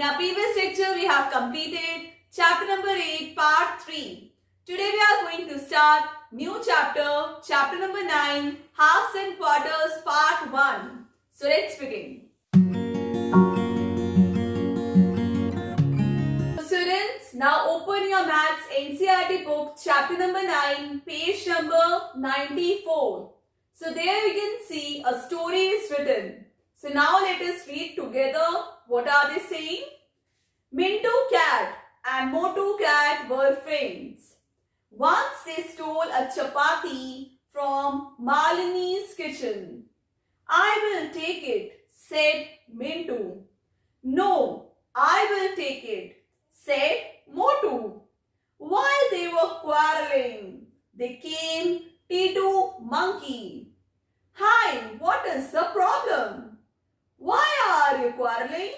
our previous lecture, we have completed chapter number 8, part 3. Today we are going to start new chapter, chapter number 9, halves and quarters, part 1. So let's begin. So students, now open your Maths NCERT book, chapter number 9, page number 94. So there we can see a story is written. So now let us read together. What are they saying? Mintu cat and Motu cat were friends. Once they stole a chapati from Malini's kitchen. I will take it, said Mintu. No, I will take it, said Motu. While they were quarreling, they came Titu Monkey. Hi, what is the problem? Why are you quarreling?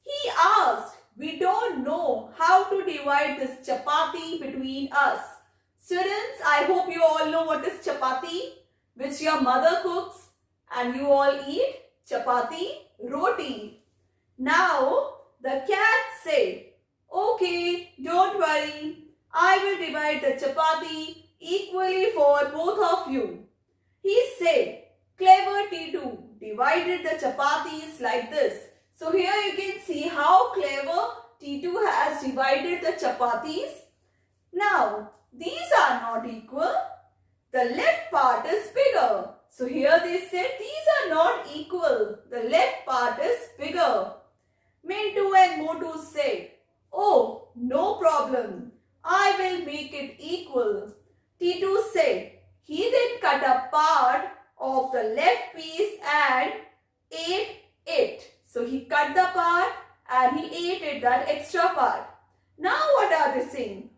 He asked. We don't know how to divide this chapati between us. Students, I hope you all know what is chapati, which your mother cooks and you all eat. Chapati, roti. Now, the cat said, okay, don't worry. I will divide the chapati equally for both of you. He said, clever Titu divided the chapatis like this. So here you can see how clever Titu has divided the chapatis. Now, these are not equal. The left part is bigger. So here they said these are not equal. The left part is bigger. Mintu and Motu said, oh, no problem. I will make it equal. Titu said, he then cut a part of the left piece and ate it. So he cut the part and he ate it, that extra part. Now what are they saying?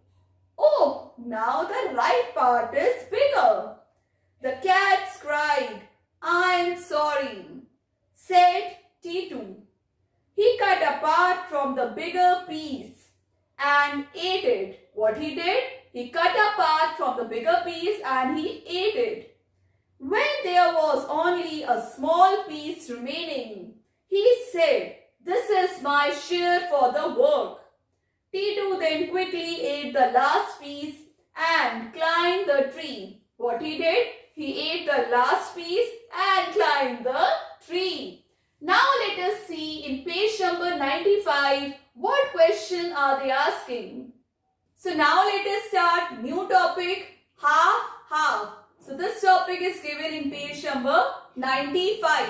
Oh, now the right part is bigger. The cats cried, I am sorry, said Titu. He cut a part from the bigger piece and ate it. What he did? He cut a part from the bigger piece and he ate it. When there was only a small piece remaining, he said, this is my share for the work. Titu then quickly ate the last piece and climbed the tree. What he did? He ate the last piece and climbed the tree. Now let us see in page number 95, what question are they asking? So now let us start new topic, half, half. So this topic is given in page number 95.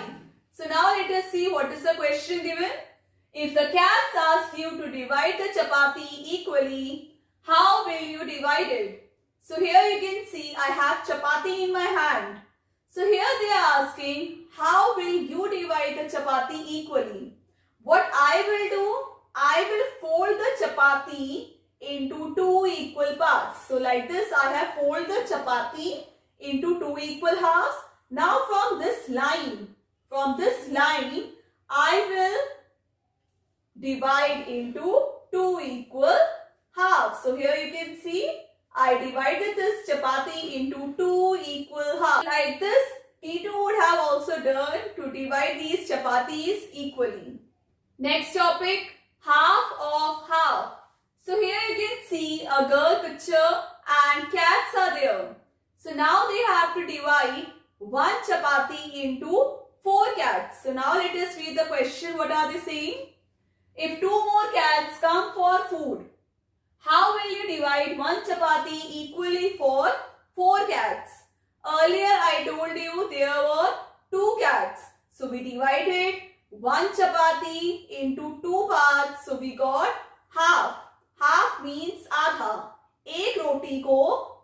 So now let us see what is the question given. If the cats ask you to divide the chapati equally, how will you divide it? So here you can see I have chapati in my hand. So here they are asking, how will you divide the chapati equally? What I will do, I will fold the chapati into two equal parts. So like this I have folded the chapati into two equal halves. Now from this line, I will divide into two equal halves. So here you can see I divided this chapati into two equal halves. Like this, Titu would have also done to divide these chapatis equally. Next topic, half of half. So here you can see a girl picture and cats are there. So now they have to divide one chapati into 4 cats. So now let us read the question. What are they saying? If 2 more cats come for food, how will you divide one chapati equally for 4 cats? Earlier I told you there were 2 cats. So we divided one chapati into 2 parts. So we got half. Half means आधा. एक रोटी को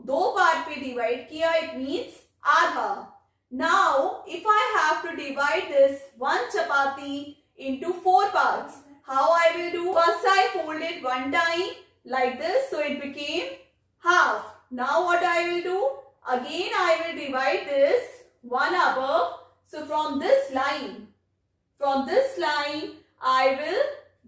2 part पे divide किया, it means आधा. Now, if I have to divide this one chapati into 4 parts, how I will do? First I fold it one time like this, so it became half. Now what I will do? Again I will divide this one above. So from this line I will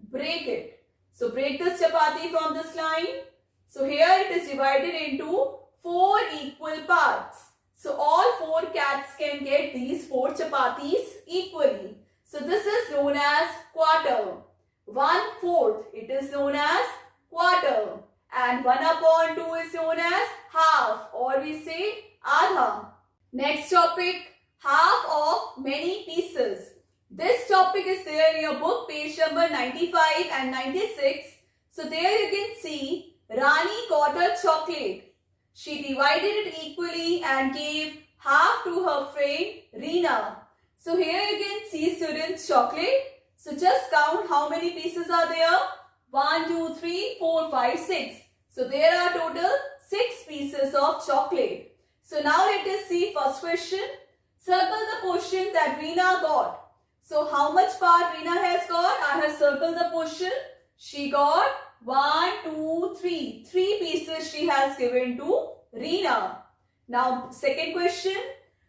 break it. So break this chapati from this line. So here it is divided into 4 equal parts. So all 4 cats can get these 4 chapatis equally. So this is known as quarter. 1/4, it is known as quarter. And 1/2 is known as half, or we say adha. Next topic, half of many pieces. This topic is there in your book, page number 95 and 96. So there you can see Rani got a chocolate. She divided it equally and gave half to her friend Reena. So here you can see students chocolate. So just count how many pieces are there. 1, 2, 3, 4, 5, 6. So there are total 6 pieces of chocolate. So now let us see first question. Circle the portion that Reena got. So how much part Reena has got? I have circled the portion. She got 1, 2, 3. 3 pieces she has given to Reena. Now second question.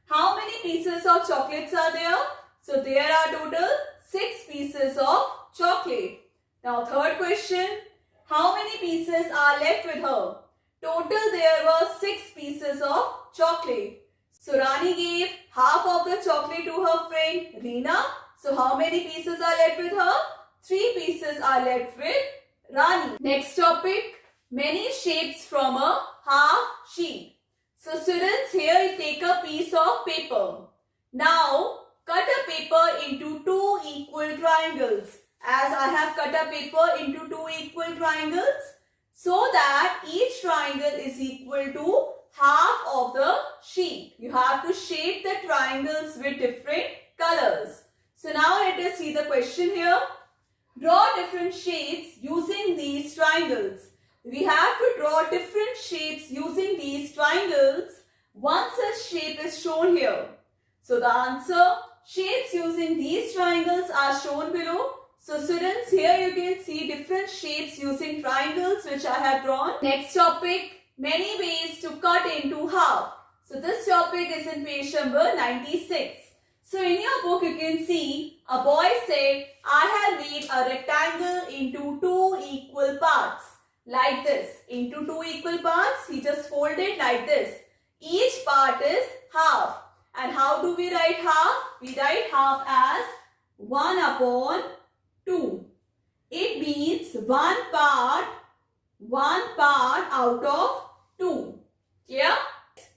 How many pieces of chocolates are there? So there are total 6 pieces of chocolate. Now third question. How many pieces are left with her? Total there were 6 pieces of chocolate. So Rani gave half of the chocolate to her friend Reena. So how many pieces are left with her? 3 pieces are left with Rani. Next topic. Many shapes from a half sheet. So students, here you take a piece of paper. Now cut a paper into 2 equal triangles. As I have cut a paper into 2 equal triangles, so that each triangle is equal to half of the sheet. You have to shape the triangles with different colors. So now let us see the question here. Draw different shapes using these triangles. We have to draw different shapes using these triangles. One such shape is shown here. So the answer, shapes using these triangles are shown below. So students, here you can see different shapes using triangles which I have drawn. Next topic, many ways to cut into half. So this topic is in page number 96. So in your book you can see a boy said, I have made a rectangle into 2 equal parts. Like this. Into 2 equal parts, he just folded like this. Each part is half. And how do we write half? We write half as 1/2. It means one part out of 2. Clear?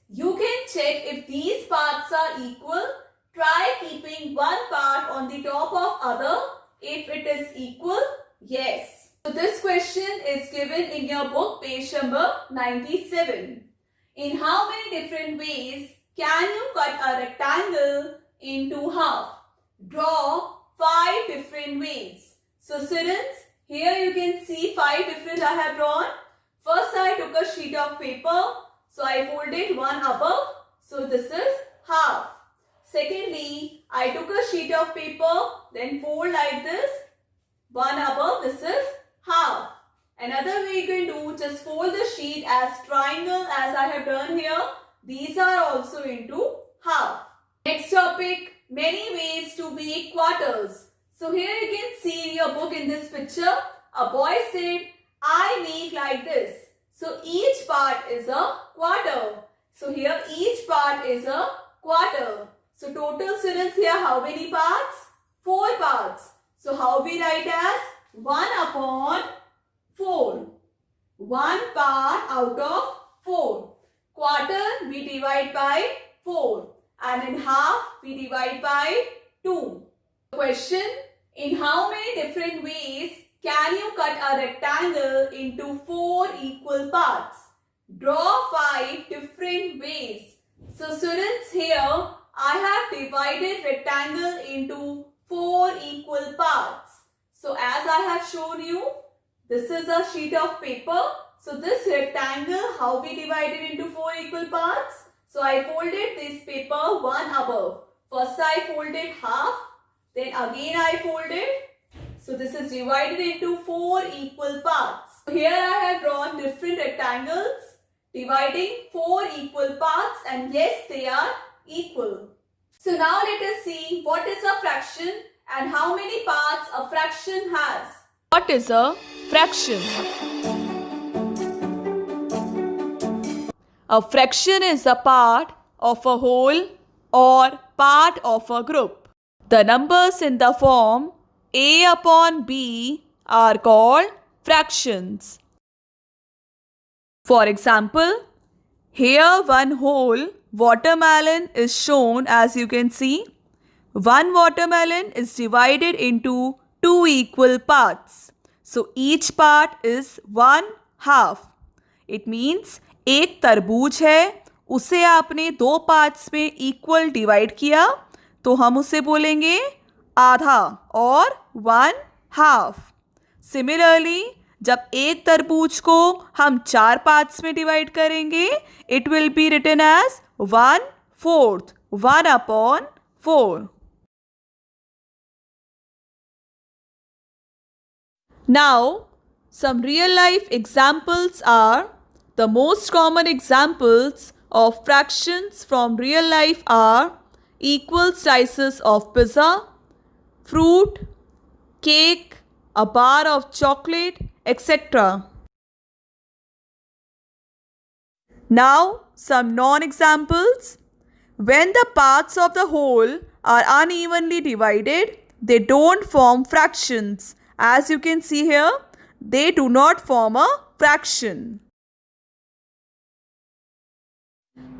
You can check if these parts are equal. Try keeping one part on the top of other. If it is equal, yes. So this question is given in your book, page number 97. In how many different ways can you cut a rectangle into half? Draw 5 different ways. So students, here you can see 5 different I have drawn. First I took a sheet of paper. So I folded one above. So this is half. Secondly, I took a sheet of paper, then fold like this. One above, this is half. Another way you can do, just fold the sheet as triangle as I have done here. These are also into half. Next topic, many ways to make quarters. So here you can see in your book in this picture, a boy said, I make like this. So each part is a quarter. So here each part is a quarter. So total students here, how many parts? 4 parts. So how we write as 1/4. 1 part out of 4. Quarter we divide by 4. And in half we divide by 2. Question, in how many different ways can you cut a rectangle into 4 equal parts? Draw 5 different ways. So students, here I have divided rectangle into 4 equal parts. So as I have shown you, this is a sheet of paper. So this rectangle, how we divide it into 4 equal parts? So I folded this paper one above. First I folded half, then again I folded. So this is divided into 4 equal parts. So here I have drawn different rectangles dividing 4 equal parts, and yes, they are equal. So now let us see what is a fraction and how many parts a fraction has. What is a fraction? A fraction is a part of a whole or part of a group. The numbers in the form a upon b are called fractions. For example, here one whole watermelon is shown, as you can see. One watermelon is divided into two equal parts. So each part is 1/2. It means एक तरबूज है, उसे आपने दो parts में equal divide किया तो हम उसे बोलेंगे आधा और 1/2. सिमिलरली जब एक तरबूज को हम चार पार्ट्स में डिवाइड करेंगे, it will be written as 1/4, 1/4. Now, some real life examples are the most common examples of fractions from real life are equal slices of pizza, fruit, cake, a bar of chocolate, etc. Now, some non-examples. When the parts of the whole are unevenly divided, they don't form fractions. As you can see here, they do not form a fraction.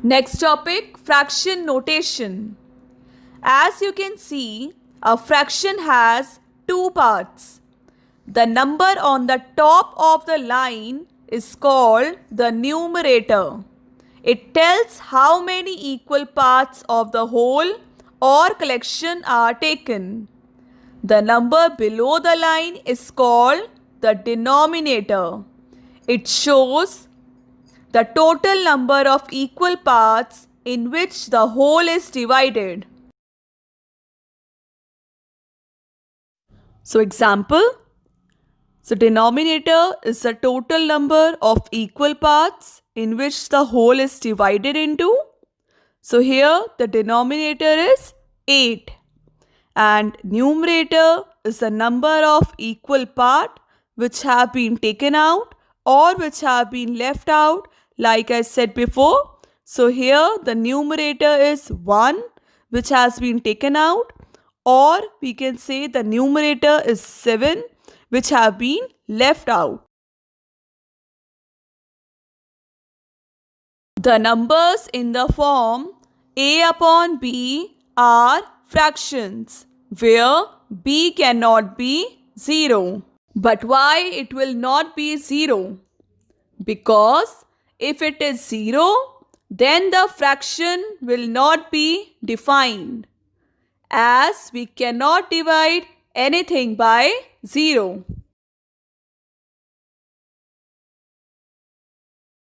Next topic, fraction notation. As you can see, a fraction has two parts. The number on the top of the line is called the numerator. It tells how many equal parts of the whole or collection are taken. The number below the line is called the denominator. It shows the total number of equal parts in which the whole is divided. So example, the denominator is the total number of equal parts in which the whole is divided into. So here the denominator is 8. And numerator is the number of equal part which have been taken out or which have been left out, like I said before. So here the numerator is 1 which has been taken out, or we can say the numerator is 7 which have been left out. The numbers in the form a upon b are fractions, where b cannot be 0. But why it will not be 0? Because if it is 0, then the fraction will not be defined, as we cannot divide anything by 0.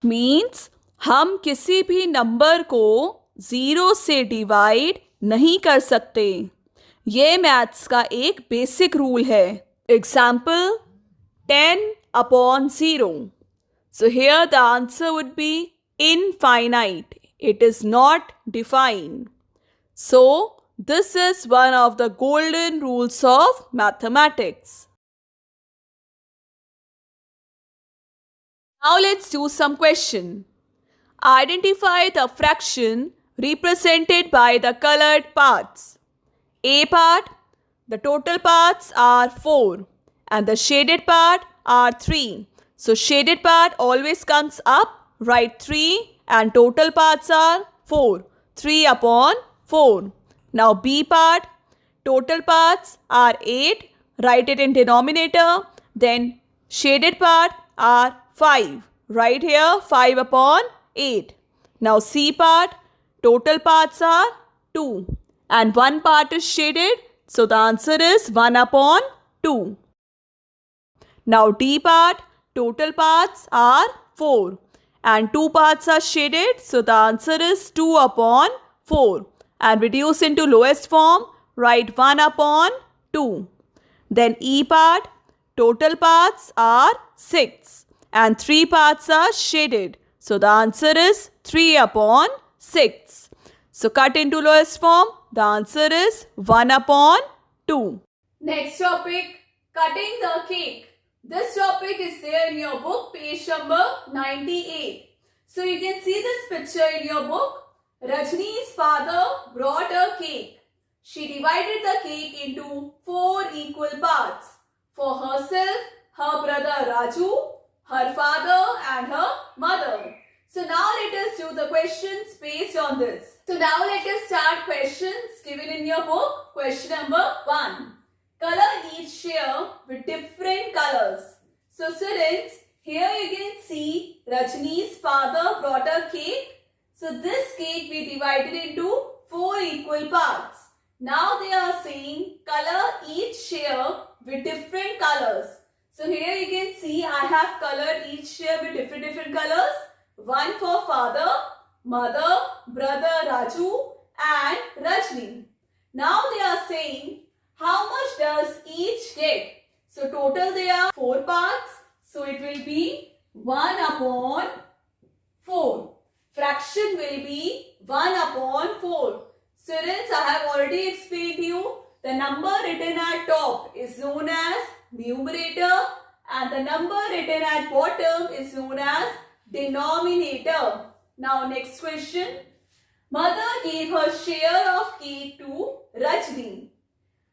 Means हम किसी भी number को 0 से divide नहीं कर सकते. ये maths का एक बेसिक रूल है. Example 10/0. So here the answer would be infinite. It is not defined. So this is one of the golden rules of mathematics. Now let's do some question. Identify the fraction represented by the colored parts. A part, the total parts are 4 and the shaded part are 3. So shaded part always comes up, write 3 and total parts are 4. 3/4. Now B part, total parts are 8, write it in denominator. Then shaded part are 5, write here 5/8. Now C part, total parts are 2 and one part is shaded, so the answer is 1/2. Now D part, total parts are 4 and two parts are shaded, so the answer is 2/4. And reduce into lowest form, write 1/2. Then E part, total parts are 6 and 3 parts are shaded, so the answer is 3/6. So cut into lowest form, the answer is 1/2. Next topic, cutting the cake. This topic is there in your book, page number 98. So you can see this picture in your book. Rajni's father brought a cake. She divided the cake into 4 equal parts. for herself, her brother Raju, her father and her mother. So now let us do the questions based on this. So now let us start questions given in your book. Question number 1. Color each share with different colors. So students, here you can see Rajni's father brought a cake. So this cake we divided into 4 equal parts. Now they are saying color each share with different colors. So here you can see I have colored each share with different colors. One for father, mother, brother Raju and Rajni. Now they are saying how much does each get? So total there are 4 parts. So it will be 1 upon 4. Fraction will be 1 upon 4. Students, I have already explained to you the number written at top is known as numerator and the number written at bottom is known as denominator. Now next question. Mother gave her share of cake to Rajni.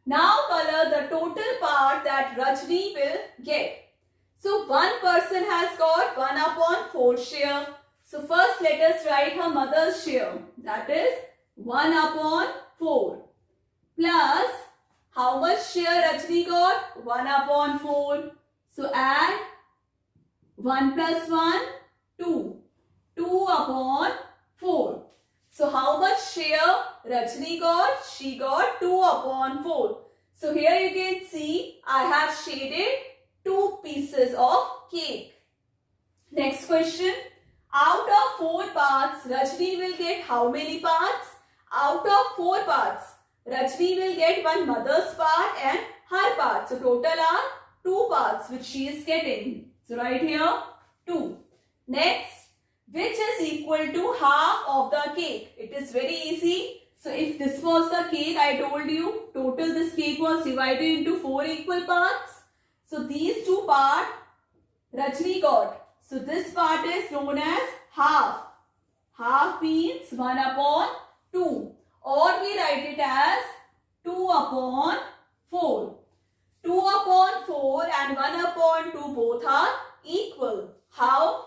Now color the total part that Rajni will get. So one person has got 1 upon 4 share. So first let us write her mother's share. That is 1 upon 4 plus how much share Rajni got? 1 upon 4. So add 1 plus 1, 2. 2 upon 4. So how much share Rajni got? She got 2 upon 4. So here you can see I have shaded 2 pieces of cake. Next question. Out of 4 parts, Rajni will get how many parts? Out of 4 parts, Rajni will get one mother's part and her part. So total are 2 parts which she is getting. So right here 2. Next, which is equal to half of the cake? It is very easy. So if this was the cake, I told you total this cake was divided into 4 equal parts. So these 2 parts Rajni got. So this part is known as half. Half means 1 upon 2. Or we write it as 2 upon 4. 2 upon 4 and 1 upon 2 both are equal. How?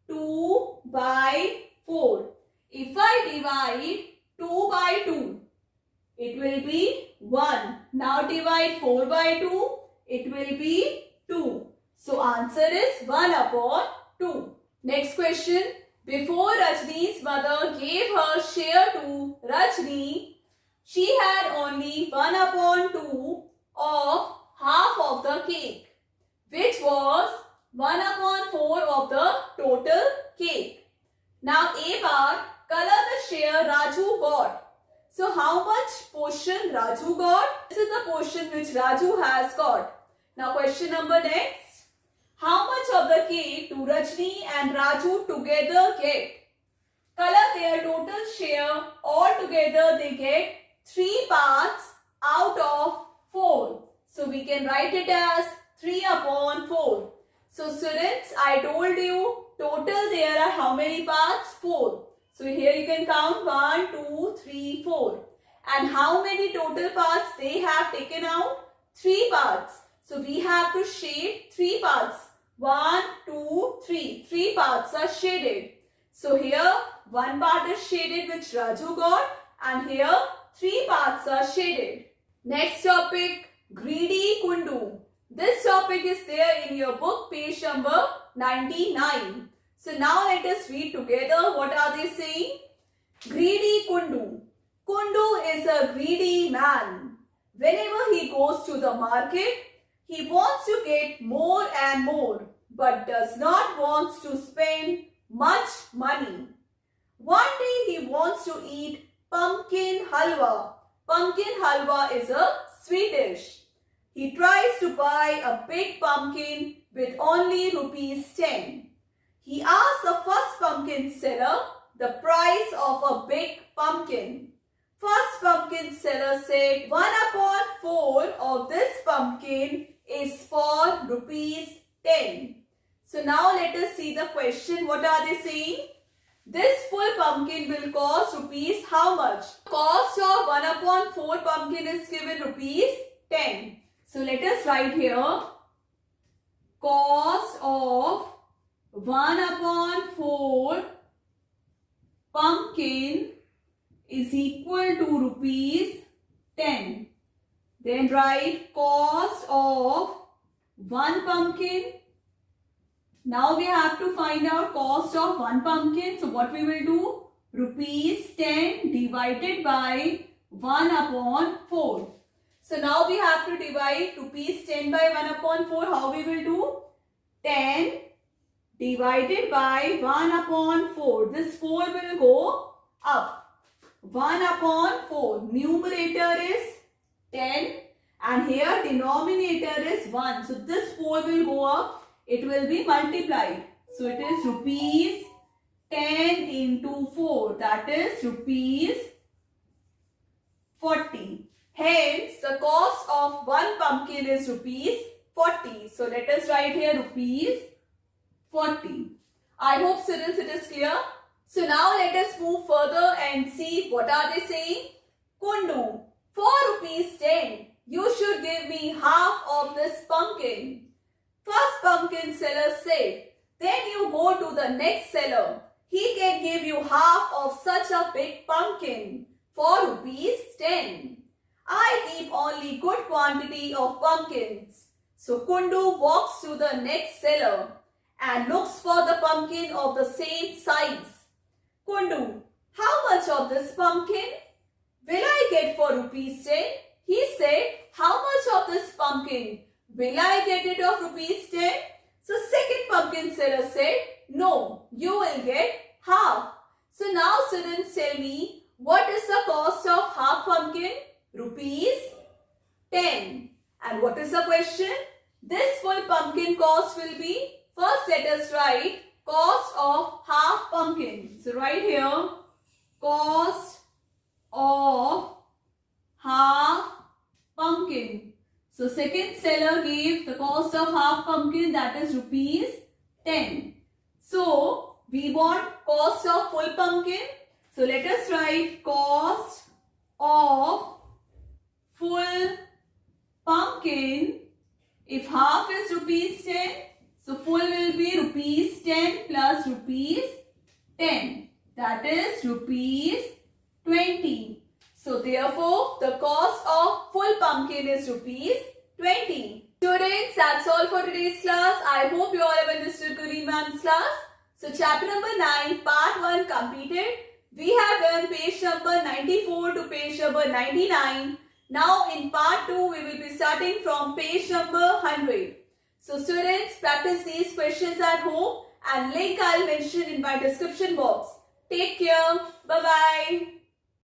2 by 4. If I divide 2 by 2, it will be 1. Now divide 4 by 2, it will be 2. So answer is 1 upon 2. Next question. Before Rajni's mother gave her share to Rajni, she had only 1 upon 2 of half of the cake, which was 1 upon 4 of the total cake. Now A part, color the share Raju got. So how much portion Raju got? This is the portion which Raju has got. Now question number next. How much of the cake do Rajni and Raju together get? Color their total share. All together they get 3 parts out of 4. So we can write it as 3 upon 4. So students, I told you total there are how many parts? 4. So here you can count 1, 2, 3, 4. And how many total parts they have taken out? 3 parts. So we have to shade 3 parts. 1, 2, 3. 3 parts are shaded. So here 1 part is shaded which Raju got and here 3 parts are shaded. Next topic, greedy Kundu. This topic is there in your book, page number 99. So now let us read together. What are they saying? Greedy Kundu. Kundu is a greedy man. Whenever he goes to the market, he wants to get more and more, but does not want to spend much money. One day he wants to eat pumpkin halwa. Pumpkin halwa is a sweet dish. He tries to buy a big pumpkin with only rupees 10. He asks the first pumpkin seller the price of a big pumpkin. First pumpkin seller said 1 upon 4 of this pumpkin is for rupees 10. So now let us see the question. What are they saying? This full pumpkin will cost rupees how much? Cost of 1 upon 4 pumpkin is given rupees 10. So let us write here cost of 1/4 pumpkin is equal to rupees 10. Then write cost of 1 pumpkin. Now we have to find out cost of 1 pumpkin. So what we will do? Rupees 10 divided by 1/4. So now we have to divide rupees 10 by 1/4. How we will do? 10 divided by 1/4. This 4 will go up. 1/4. Numerator is 10 and here denominator is 1. So this 4 will go up. It will be multiplied. So it is rupees 10 into 4. That is rupees 40. Hence, the cost of 1 pumpkin is rupees 40. So let us write here rupees 40. I hope students it is clear. So now let us move further and see what are they saying. Kundu, for rupees 10, you should give me half of this pumpkin. First pumpkin seller said, then you go to the next seller. He can give you half of such a big pumpkin for rupees 10. I keep only good quantity of pumpkins. So Kundu walks to the next seller and looks for the pumpkin of the same size. Kundu, how much of this pumpkin will I get for rupees 10? He said, how much of this pumpkin will I get it of rupees 10? So second pumpkin seller said, no, you will get half. So now students tell me, what is the cost of half pumpkin? Rupees 10. And what is the question? This full pumpkin cost will be, first let us write cost of half pumpkin. So write here, cost of half pumpkin. So second seller gave the cost of half pumpkin, that is rupees 10. So we want cost of full pumpkin. So let us write cost of full pumpkin. If half is rupees 10, so full will be rupees 10 plus rupees 10. That is rupees 20. So therefore, the cost of full pumpkin is rupees 20. Students, that's all for today's class. I hope you all have understood Guri ma'am's class. So chapter number 9, part 1 completed. We have done page number 94 to page number 99. Now in part 2, we will be starting from page number 100. So students, practice these questions at home and link I'll mention in my description box. Take care. Bye-bye.